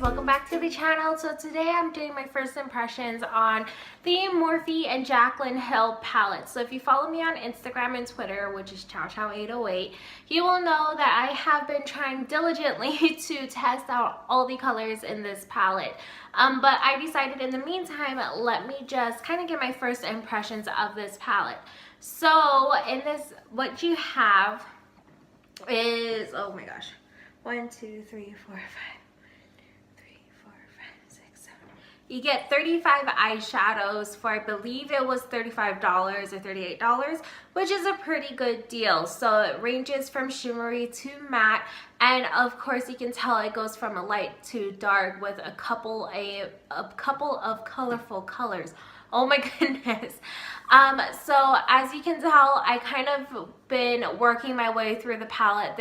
welcome back to the channel. So today I'm doing my first impressions on the Morphe and Jaclyn Hill palette. So if you follow me on Instagram and Twitter, which is chow808, you will know that I have been trying diligently to test out all the colors in this palette. But I decided in the meantime, let me just kind of get my first impressions of this palette. So in this, what you have is, oh my gosh, 1, 2, 3, 4, 5. You get 35 eyeshadows for, I believe it was $35 or $38, which is a pretty good deal. So it ranges from shimmery to matte, and of course you can tell it goes from a light to dark with a couple of colorful colors. Oh my goodness. So as you can tell, I kind of been working my way through the palette.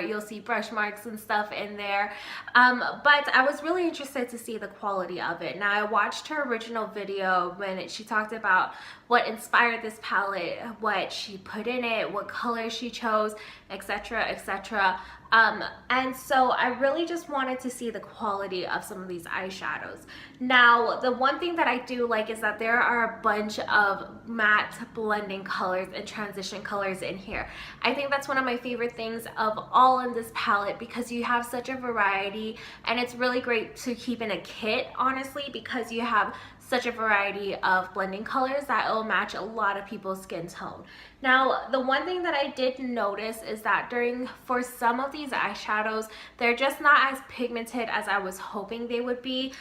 You'll see brush marks and stuff in there. But I was really interested to see the quality of it. Now I watched her original video when she talked about what inspired this palette, what she put in it, what colors she chose, etc, etc. And so I really just wanted to see the quality of some of these eyeshadows. Now, the one thing that I do like is that there are a bunch of matte blending colors and transition colors in here. I think that's one of my favorite things of all in this palette because you have such a variety, and it's really great to keep in a kit, honestly, because you have such a variety of blending colors that will match a lot of people's skin tone. Now, the one thing that I did notice is that for some of these eyeshadows, they're just not as pigmented as I was hoping they would be.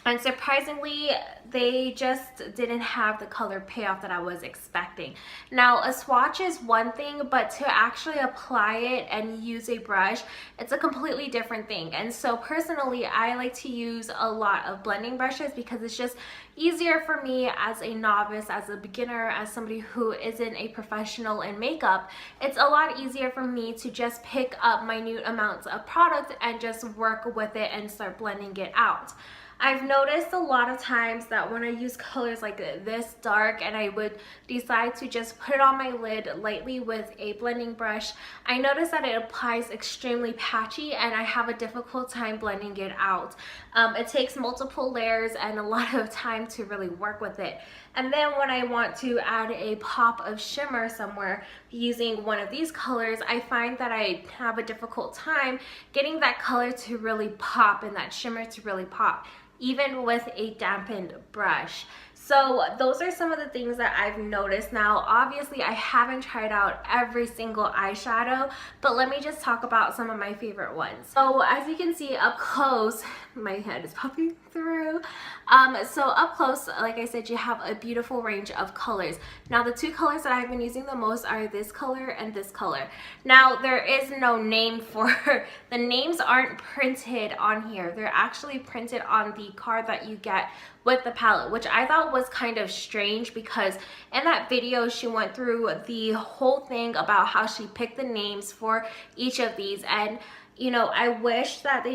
And surprisingly, they just didn't have the color payoff that I was expecting. Now, a swatch is one thing, but to actually apply it and use a brush, it's a completely different thing. And so personally, I like to use a lot of blending brushes because it's just easier for me as a novice, as a beginner, as somebody who isn't a professional in makeup. It's a lot easier for me to just pick up minute amounts of product and just work with it and start blending it out. I've noticed a lot of times that when I use colors like this dark and I would decide to just put it on my lid lightly with a blending brush, I notice that it applies extremely patchy and I have a difficult time blending it out. It takes multiple layers and a lot of time to really work with it. And then when I want to add a pop of shimmer somewhere using one of these colors, I find that I have a difficult time getting that color to really pop and that shimmer to really pop, even with a dampened brush. So those are some of the things that I've noticed. Now, obviously, I haven't tried out every single eyeshadow, but let me just talk about some of my favorite ones. So as you can see up close, my head is popping through. So up close, like I said, you have a beautiful range of colors. Now, the two colors that I've been using the most are this color and this color. Now, there is no name for the names aren't printed on here. They're actually printed on the card that you get with the palette, which I thought was kind of strange because in that video she went through the whole thing about how she picked the names for each of these, and you know, I wish that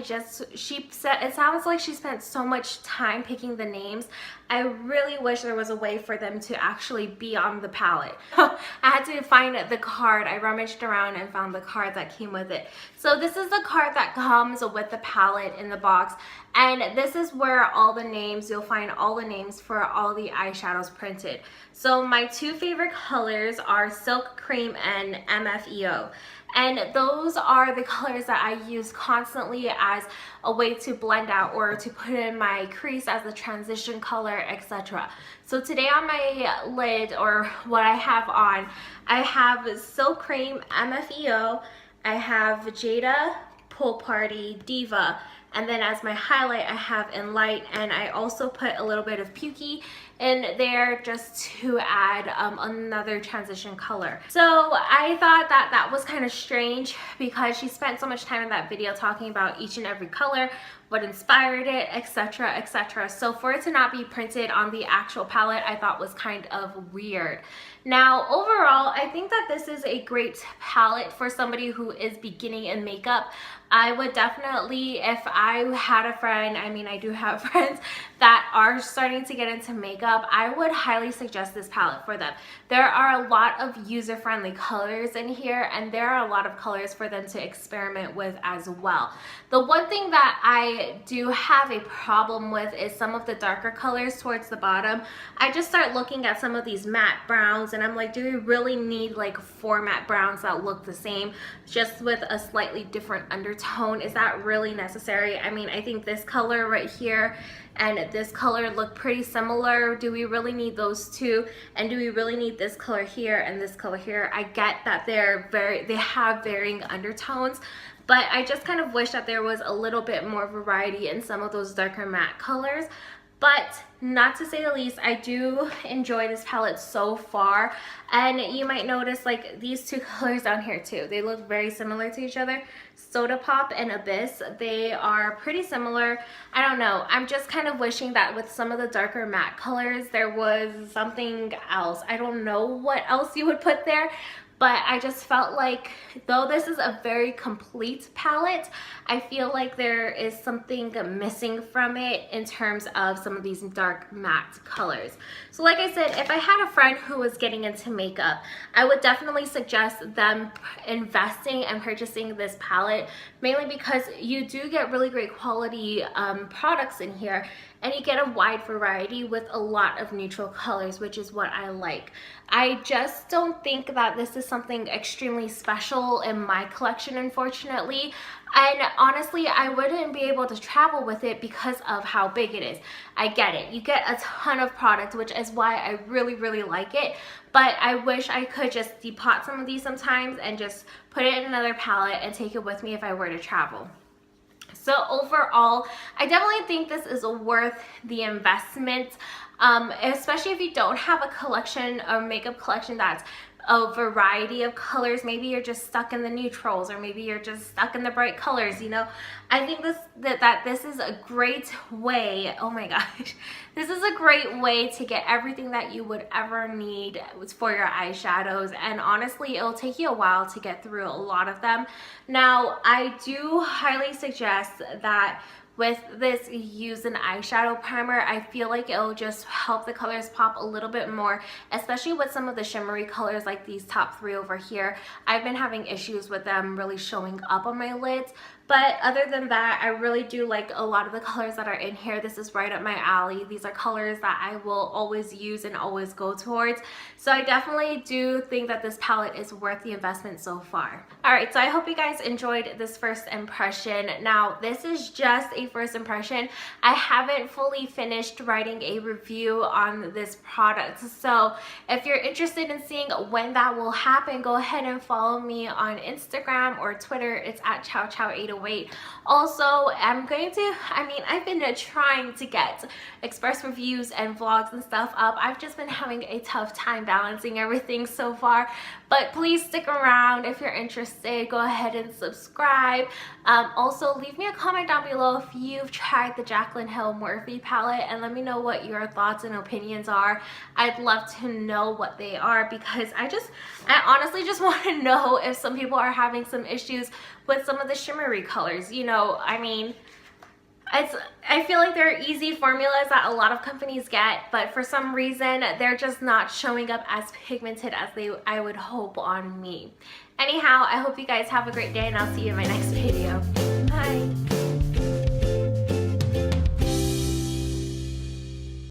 she said, it sounds like she spent so much time picking the names. I really wish there was a way for them to actually be on the palette. I had to find the card. I rummaged around and found the card that came with it. So this is the card that comes with the palette in the box. And this is where all the names, you'll find all the names for all the eyeshadows printed. So my two favorite colors are Silk Cream and MFEO. And those are the colors that I use constantly as a way to blend out or to put in my crease as a transition color, etc. So today on my lid, or what I have on, I have Silk Cream, MFEO, I have Jada, Pool Party, Diva, and then as my highlight I have In Light, and I also put a little bit of Pukey in there just to add another transition color. So I thought that that was kind of strange because she spent so much time in that video talking about each and every color, what inspired it, etc, etc. So for it to not be printed on the actual palette, I thought was kind of weird. Now overall, I think that this is a great palette for somebody who is beginning in makeup. I would definitely, if I had a friend, I mean I do have friends that are starting to get into makeup, makeup, I would highly suggest this palette for them. There are a lot of user-friendly colors in here, and there are a lot of colors for them to experiment with as well. The one thing that I do have a problem with is some of the darker colors towards the bottom. I just start looking at some of these matte browns and I'm like, do we really need like 4 matte browns that look the same just with a slightly different undertone? Is that really necessary? I mean, I think this color right here and this color look pretty similar. Do we really need those two? And do we really need this color here and this color here? I get that they have varying undertones, but I just kind of wish that there was a little bit more variety in some of those darker matte colors. But not to say the least, I do enjoy this palette so far. And you might notice like these two colors down here too. They look very similar to each other. Soda Pop and Abyss, they are pretty similar. I don't know. I'm just kind of wishing that with some of the darker matte colors, there was something else. I don't know what else you would put there. But I just felt like, though this is a very complete palette, I feel like there is something missing from it in terms of some of these dark matte colors. So like I said, if I had a friend who was getting into makeup, I would definitely suggest them investing and purchasing this palette, mainly because you do get really great quality products in here, and you get a wide variety with a lot of neutral colors, which is what I like. I just don't think that this is something extremely special in my collection, unfortunately. And honestly, I wouldn't be able to travel with it because of how big it is. I get it. You get a ton of product, which is why I really, really like it. But I wish I could just depot some of these sometimes and just put it in another palette and take it with me if I were to travel. So overall, I definitely think this is worth the investment, especially if you don't have a collection, a makeup collection that's a variety of colors. Maybe you're just stuck in the neutrals, or maybe you're just stuck in the bright colors, you know. I think that this is a great way, oh my gosh, this is a great way to get everything that you would ever need for your eyeshadows. And honestly, it'll take you a while to get through a lot of them. Now, I do highly suggest that with this, use an eyeshadow primer. I feel like it'll just help the colors pop a little bit more, especially with some of the shimmery colors like these top 3 over here. I've been having issues with them really showing up on my lids. But other than that, I really do like a lot of the colors that are in here. This is right up my alley. These are colors that I will always use and always go towards. So I definitely do think that this palette is worth the investment so far. Alright, so I hope you guys enjoyed this first impression. Now, this is just a first impression. I haven't fully finished writing a review on this product. So if you're interested in seeing when that will happen, go ahead and follow me on Instagram or Twitter. It's at chowchow808. Also, I've been trying to get express reviews and vlogs and stuff up. I've just been having a tough time balancing everything so far, but please stick around if you're interested. Go ahead and subscribe. Also, leave me a comment down below if you've tried the Jaclyn Morphe palette, and let me know what your thoughts and opinions are. I'd love to know what they are, because I honestly just want to know if some people are having some issues with some of the shimmery colors. You know, I mean, I feel like there are easy formulas that a lot of companies get, but for some reason they're just not showing up as pigmented as I would hope on me. Anyhow, I hope you guys have a great day, and I'll see you in my next video. Bye!